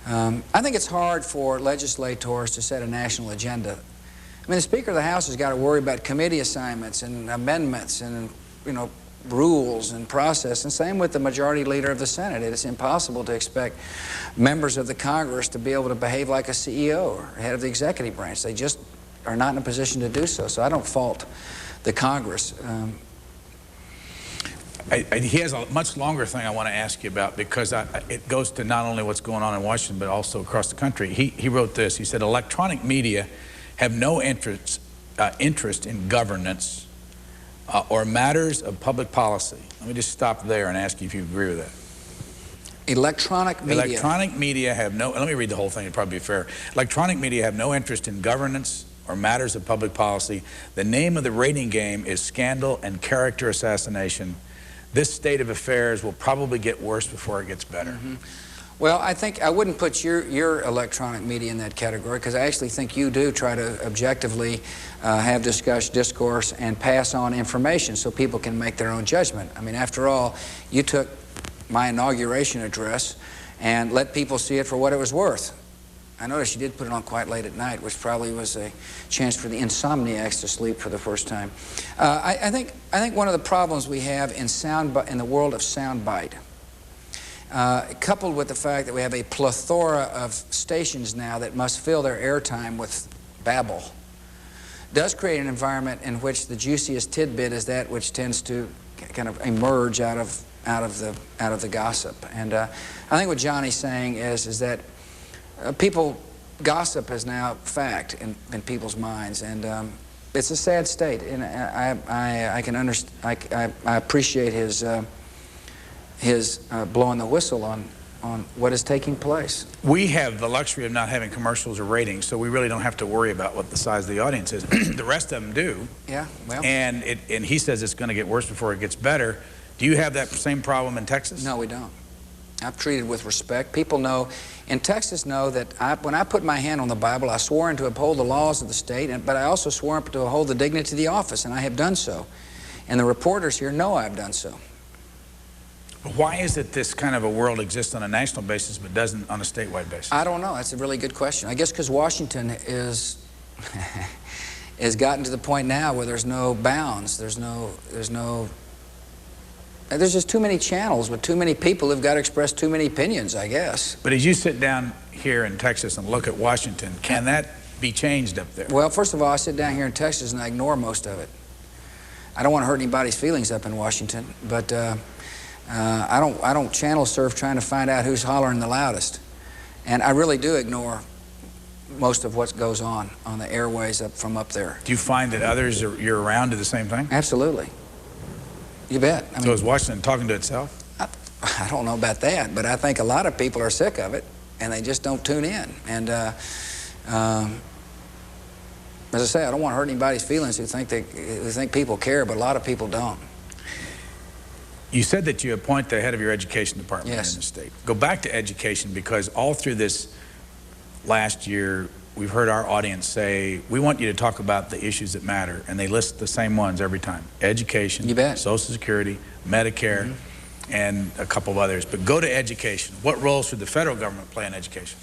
I think it's hard for legislators to set a national agenda. I mean, the Speaker of the House has got to worry about committee assignments and amendments and, you know, rules and process, and same with the majority leader of the Senate. It is impossible to expect members of the Congress to be able to behave like a CEO or head of the executive branch. They just are not in a position to do so. So I don't fault the Congress. He has a much longer thing I want to ask you about, because it goes to not only what's going on in Washington, but also across the country. He wrote this. He said, electronic media have no interest in governance or matters of public policy. Let me just stop there and ask you if you agree with that. Electronic media. Electronic media have no, let me read the whole thing, it'd probably be fair. Electronic media have no interest in governance or matters of public policy. The name of the rating game is scandal and character assassination. This state of affairs will probably get worse before it gets better. Mm-hmm. Well, I think I wouldn't put your electronic media in that category, because I actually think you do try to objectively have discourse and pass on information so people can make their own judgment. I mean, after all, you took my inauguration address and let people see it for what it was worth. I noticed you did put it on quite late at night, which probably was a chance for the insomniacs to sleep for the first time. I think one of the problems we have in the world of soundbite, coupled with the fact that we have a plethora of stations now that must fill their airtime with babble, does create an environment in which the juiciest tidbit is that which tends to kind of emerge out of the gossip. And I think what Johnny's saying is that gossip is now fact in people's minds, and it's a sad state. And I can understand. I appreciate his blowing the whistle on what is taking place. We have the luxury of not having commercials or ratings, so we really don't have to worry about what the size of the audience is. The rest of them do. Yeah, well. And he says it's going to get worse before it gets better. Do you have that same problem in Texas? No, we don't. I've treated with respect. People know, in Texas know that when I put my hand on the Bible, I swore to uphold the laws of the state, but I also swore to uphold the dignity of the office, and I have done so. And the reporters here know I've done so. Why is it this kind of a world exists on a national basis but doesn't on a statewide basis? I don't know. That's a really good question. I guess because Washington has gotten to the point now where there's no bounds. There's just too many channels with too many people who've got to express too many opinions, I guess. But as you sit down here in Texas and look at Washington, can that be changed up there? Well, first of all, I sit down here in Texas and I ignore most of it. I don't want to hurt anybody's feelings up in Washington, but I don't channel surf trying to find out who's hollering the loudest. And I really do ignore most of what goes on the airways from up there. Do you find that others you're around do the same thing? Absolutely. You bet. I mean, so is Washington talking to itself? I don't know about that, but I think a lot of people are sick of it, and they just don't tune in. And as I say, I don't want to hurt anybody's feelings who think people care, but a lot of people don't. You said that you appoint the head of your education department Yes. in the state. Go back to education, because all through this last year, we've heard our audience say, we want you to talk about the issues that matter, and they list the same ones every time. Education, You bet. Social Security, Medicare, and a couple of others. But go to education. What role should the federal government play in education?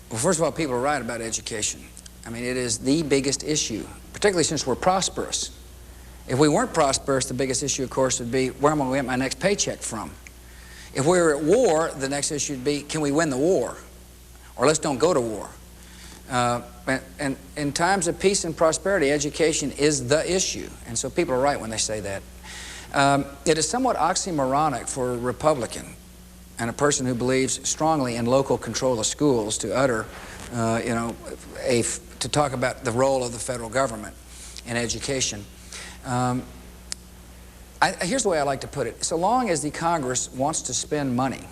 Well, first of all, people are right about education. I mean, it is the biggest issue, particularly since we're prosperous. If we weren't prosperous, the biggest issue, of course, would be, where am I going to get my next paycheck from? If we were at war, the next issue would be, can we win the war? Or let's don't go to war. And in times of peace and prosperity, education is the issue. And so people are right when they say that. It is somewhat oxymoronic for a Republican and a person who believes strongly in local control of schools to utter, to talk about the role of the federal government in education. Here's the way I like to put it. So long as the Congress wants to spend money,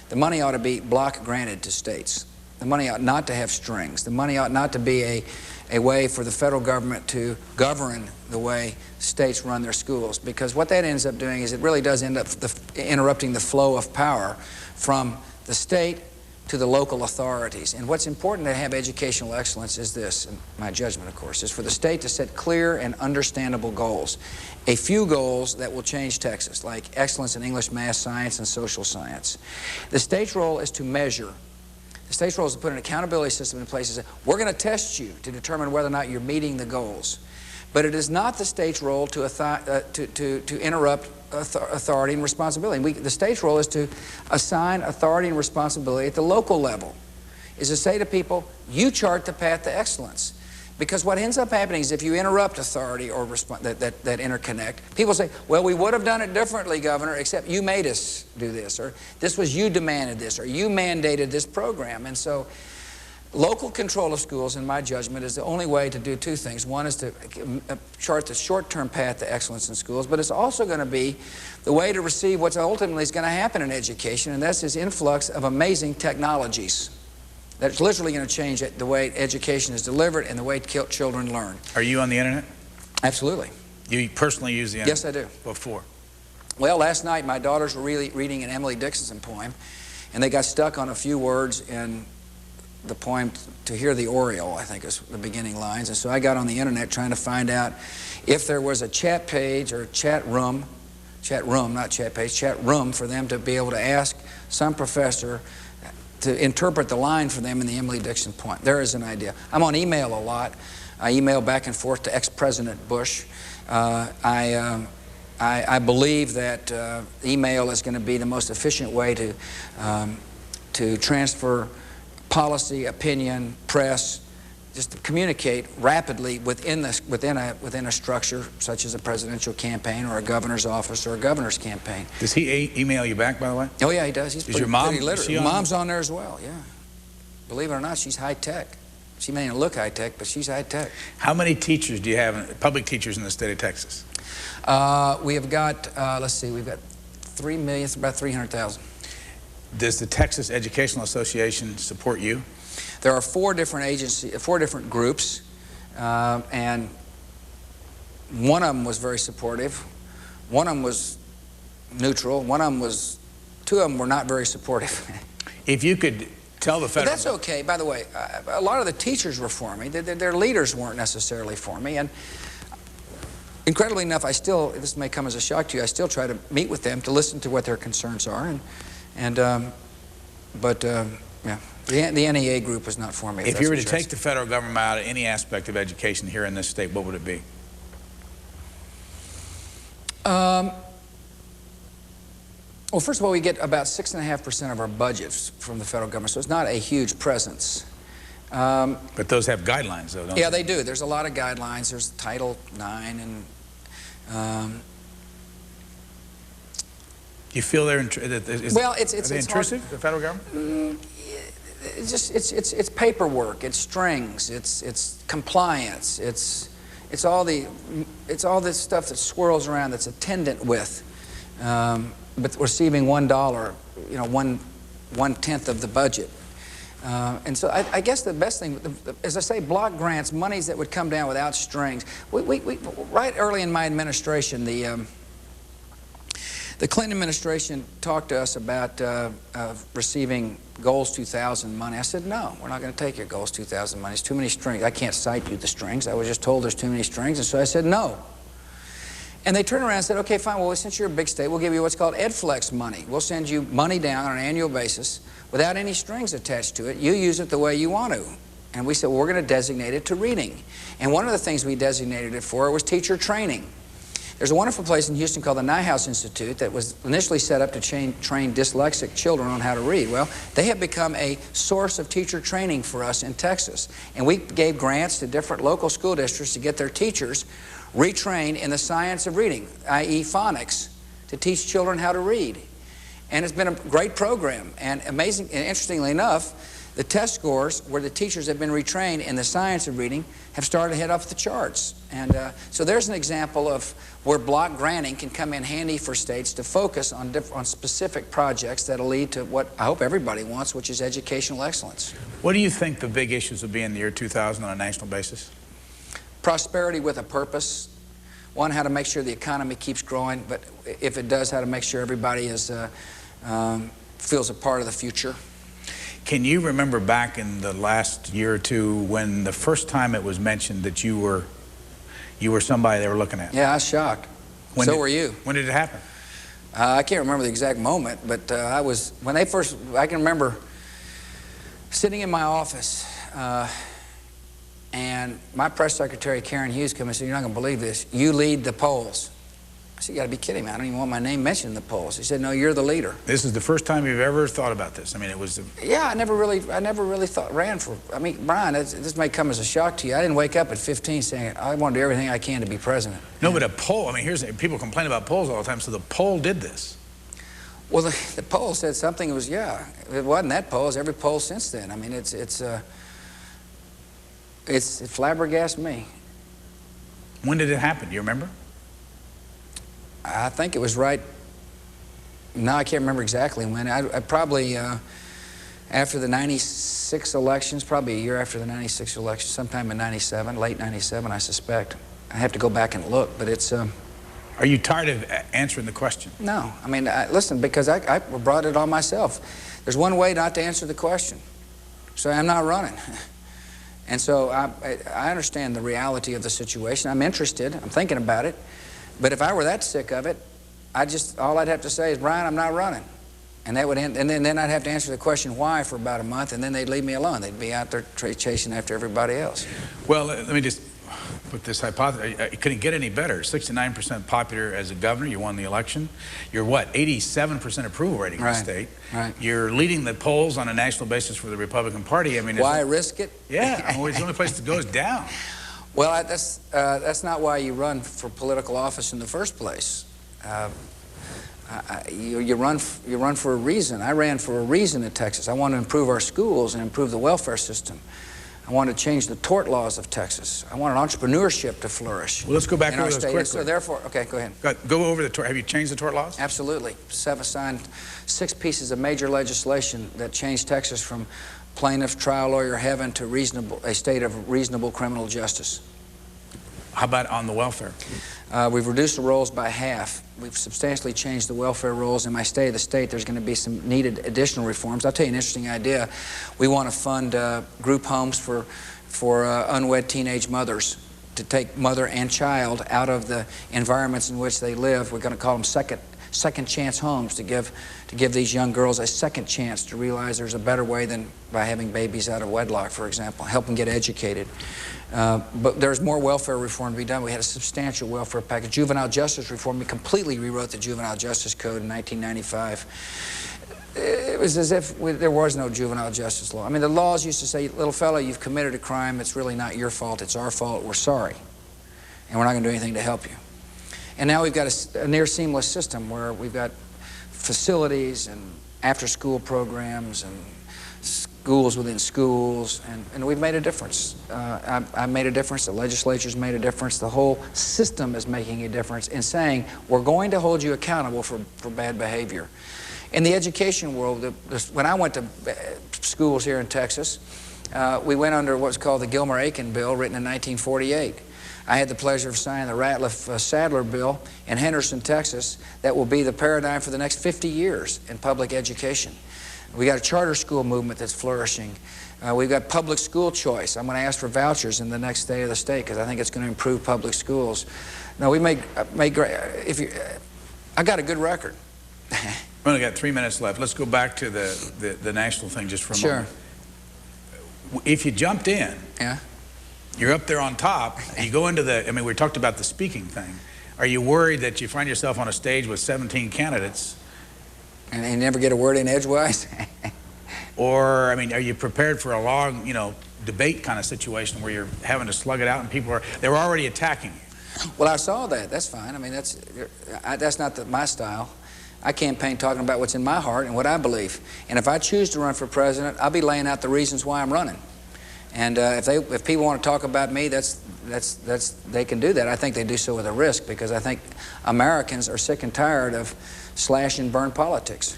the money ought to be block granted to states. The money ought not to have strings. The money ought not to be a way for the federal government to govern the way states run their schools, because what that ends up doing is it really does end up interrupting the flow of power from the state to the local authorities. And what's important to have educational excellence is this, in my judgment, of course, is for the state to set clear and understandable goals. A few goals that will change Texas, like excellence in English, math, science, and social science. The state's role is to measure. The state's role is to put an accountability system in place and say, we're going to test you to determine whether or not you're meeting the goals. But it is not the state's role to interrupt authority and responsibility. The state's role is to assign authority and responsibility at the local level, is to say to people, you chart the path to excellence. Because what ends up happening is if you interrupt authority or that interconnect, people say, well, we would have done it differently, Governor, except you made us do this, or this was you demanded this, or you mandated this program. And so local control of schools, in my judgment, is the only way to do two things. One is to chart the short-term path to excellence in schools, but it's also going to be the way to receive what's ultimately is going to happen in education, and that's this influx of amazing technologies. That's literally going to change the way education is delivered and the way children learn. Are you on the internet? Absolutely. You personally use the internet? Yes, I do. What for? Well, last night my daughters were reading an Emily Dickinson poem, and they got stuck on a few words in the poem, "To Hear the Oriole," I think is the beginning lines. And so I got on the internet trying to find out if there was a chat page or chat room, not chat page, chat room for them to be able to ask some professor to interpret the line for them in the Emily Dickinson poem. There is an idea. I'm on email a lot. I email back and forth to ex-President Bush. I believe that email is going to be the most efficient way to transfer policy, opinion, press, just to communicate rapidly within a structure such as a presidential campaign or a governor's office or a governor's campaign. Does he email you back, by the way? Oh yeah, he does. He's pretty literate. Your mom's on there as well. Yeah, believe it or not, she's high tech. She may not look high tech, but she's high tech. How many teachers do you have, public teachers in the state of Texas? We have got, let's see, we've got 3 million, it's about 300,000. Does the Texas Educational Association support you? There are four different groups, and one of them was very supportive. One of them was neutral. Two of them were not very supportive. If you could tell the federal... But that's okay. By the way, a lot of the teachers were for me. Their leaders weren't necessarily for me. And incredibly enough, this may come as a shock to you, I still try to meet with them to listen to what their concerns are. Yeah, the NEA group was not for me. If you were to take the federal government out of any aspect of education here in this state, what would it be? Well, first of all, we get about 6.5% of our budgets from the federal government, so it's not a huge presence. But those have guidelines, though, don't they? Yeah, they do. There's a lot of guidelines. There's Title IX, and you feel they're well, it's intrusive, hard. The federal government? It's paperwork, it's strings, it's compliance, it's all this stuff that swirls around that's attendant with, but receiving $1, you know, one tenth of the budget. And so I guess the best thing, as I say, block grants, monies that would come down without strings. Right early in my administration, the Clinton administration talked to us about receiving Goals 2000 money. I said, no, we're not going to take your Goals 2000 money. It's too many strings. I can't cite you the strings. I was just told there's too many strings, and so I said no. And they turned around and said, okay, fine, well, since you're a big state, we'll give you what's called EdFlex money. We'll send you money down on an annual basis without any strings attached to it. You use it the way you want to. And we said, well, we're going to designate it to reading. And one of the things we designated it for was teacher training. There's a wonderful place in Houston called the Nijhuis Institute that was initially set up to train dyslexic children on how to read. Well, they have become a source of teacher training for us in Texas. And we gave grants to different local school districts to get their teachers retrained in the science of reading, i.e. phonics, to teach children how to read. And it's been a great program. And amazing, and interestingly enough, the test scores where the teachers have been retrained in the science of reading have started to head up the charts. And so there's an example of where block granting can come in handy for states to focus on specific projects that'll lead to what I hope everybody wants, which is educational excellence. What do you think the big issues will be in the year 2000 on a national basis? Prosperity with a purpose. One, how to make sure the economy keeps growing, but if it does, how to make sure everybody is, feels a part of the future. Can you remember back in the last year or two when the first time it was mentioned that you were somebody they were looking at? Yeah, I was shocked. So were you. When did it happen? I can't remember the exact moment, but I can remember sitting in my office and my press secretary, Karen Hughes, came and said, you're not going to believe this, you lead the polls. I said, you got to be kidding me. I don't even want my name mentioned in the polls. He said, no, you're the leader. This is the first time you've ever thought about this. I mean, it was... Yeah, I never really ran for... I mean, Brian, this may come as a shock to you. I didn't wake up at 15 saying, I want to do everything I can to be president. No, but a poll, I mean, people complain about polls all the time, so the poll did this. Well, the poll said something. It was, yeah, it wasn't that poll. It's every poll since then. I mean, it flabbergasted me. When did it happen? Do you remember? I think it was right... No, I can't remember exactly when. I probably, after the 96 elections, probably a year after the 96 elections, sometime in 97, late 97, I suspect. I have to go back and look, but it's... Are you tired of answering the question? No. I mean, listen, because I brought it on myself. There's one way not to answer the question. So I'm not running. And so I understand the reality of the situation. I'm interested. I'm thinking about it. But if I were that sick of it, all I'd have to say is, Brian, I'm not running. And that would end, and then I'd have to answer the question why for about a month, and then they'd leave me alone. They'd be out there chasing after everybody else. Well, let me just put this hypothesis. It couldn't get any better. 69% popular as a governor. You won the election. You're what, 87% approval rating in the state. Right. You're leading the polls on a national basis for the Republican Party. I mean, why risk it? Yeah, I mean, it's the only place that goes down. Well, that's not why you run for political office in the first place. You run for a reason. I ran for a reason in Texas. I want to improve our schools and improve the welfare system. I want to change the tort laws of Texas. I want entrepreneurship to flourish. Well, let's go back over those quickly. So therefore, okay, go ahead. Go over the tort. Have you changed the tort laws? Absolutely. I've signed 6 pieces of major legislation that changed Texas from plaintiff, trial lawyer heaven to a state of reasonable criminal justice. How about on the welfare? We've reduced the rolls by half. We've substantially changed the welfare rolls. In my stay of the state, there's going to be some needed additional reforms. I'll tell you an interesting idea. We want to fund group homes for unwed teenage mothers to take mother and child out of the environments in which they live. We're going to call them second chance homes to give these young girls a second chance to realize there's a better way than by having babies out of wedlock, for example. Help them get educated. But there's more welfare reform to be done. We had a substantial welfare package. Juvenile justice reform, we completely rewrote the Juvenile Justice Code in 1995. It was as if there was no juvenile justice law. I mean, the laws used to say, little fella, you've committed a crime. It's really not your fault. It's our fault. We're sorry. And we're not going to do anything to help you. And now we've got a near seamless system where we've got facilities and after-school programs and schools within schools, and we've made a difference. I've made a difference. The legislature's made a difference. The whole system is making a difference in saying we're going to hold you accountable for bad behavior. In the education world, when I went to schools here in Texas, we went under what's called the Gilmer-Aiken Bill, written in 1948. I had the pleasure of signing the Ratliff-Sadler Bill in Henderson, Texas, that will be the paradigm for the next 50 years in public education. We got a charter school movement that's flourishing. We've got public school choice. I'm going to ask for vouchers in the next day of the state because I think it's going to improve public schools. No, we make great. I got a good record. We only got 3 minutes left. Let's go back to the national thing just for a moment. If you jumped in, you're up there on top. You go into I mean, we talked about the speaking thing. Are you worried that you find yourself on a stage with 17 candidates? And you never get a word in edgewise? Or, I mean, are you prepared for a long, debate kind of situation where you're having to slug it out and they're already attacking you? Well, I saw that. That's fine. I mean, that's not my style. I campaign talking about what's in my heart and what I believe. And if I choose to run for president, I'll be laying out the reasons why I'm running. And if people want to talk about me, they can do that. I think they do so with a risk because I think Americans are sick and tired of slash and burn politics.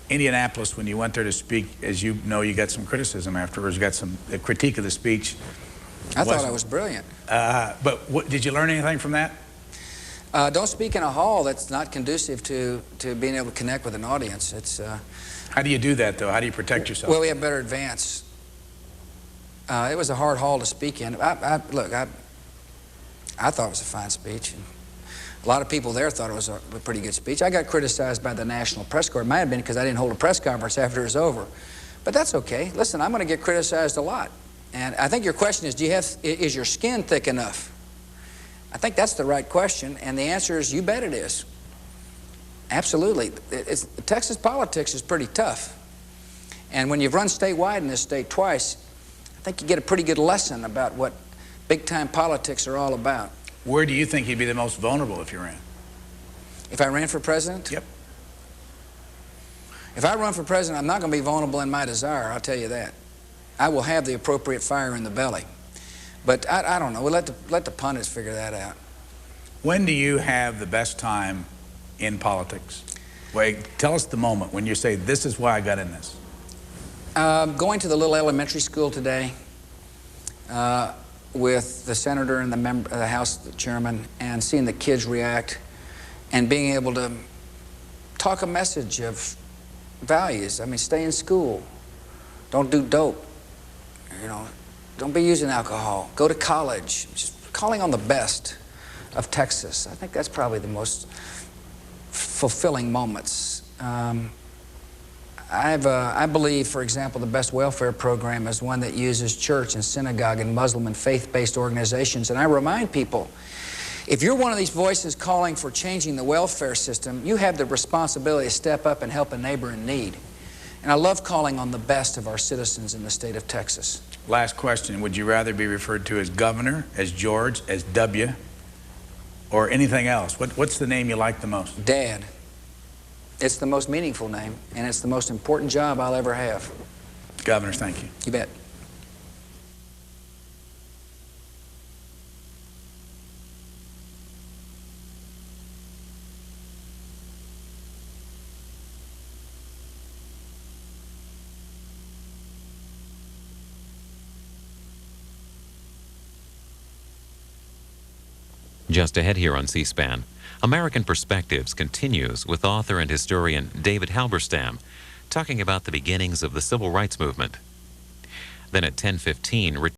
Indianapolis, when you went there to speak, as you know, you got some criticism afterwards. You got some critique of the speech. I thought I was brilliant. But did you learn anything from that? Don't speak in a hall that's not conducive to being able to connect with an audience. How do you do that, though? How do you protect yourself? Well, we have better advance. It was a hard hall to speak in. Look, I thought it was a fine speech. A lot of people there thought it was a pretty good speech. I got criticized by the National Press Corps. It might have been because I didn't hold a press conference after it was over. But that's okay. Listen, I'm going to get criticized a lot. And I think your question is, is your skin thick enough? I think that's the right question, and the answer is, you bet it is. Absolutely. Texas politics is pretty tough. And when you've run statewide in this state twice, I think you get a pretty good lesson about what big-time politics are all about. Where do you think you'd be the most vulnerable if you ran? If I ran for president? Yep. If I run for president, I'm not going to be vulnerable in my desire, I'll tell you that. I will have the appropriate fire in the belly. But I don't know. We'll let the pundits figure that out. When do you have the best time in politics? Wait, tell us the moment when you say, this is why I got in this. Going to the little elementary school today with the senator and the House chairman, and seeing the kids react and being able to talk a message of values. I mean, stay in school. Don't do dope. You know, don't be using alcohol. Go to college. Just calling on the best of Texas. I think that's probably the most fulfilling moments. I believe, for example, the best welfare program is one that uses church and synagogue and Muslim and faith-based organizations. And I remind people, if you're one of these voices calling for changing the welfare system, you have the responsibility to step up and help a neighbor in need. And I love calling on the best of our citizens in the state of Texas. Last question. Would you rather be referred to as Governor, as George, as W, or anything else? What's the name you like the most? Dad. It's the most meaningful name, and it's the most important job I'll ever have. Governors, thank you. You bet. Just ahead here on C-SPAN, American Perspectives continues with author and historian David Halberstam talking about the beginnings of the civil rights movement. Then at 10:15,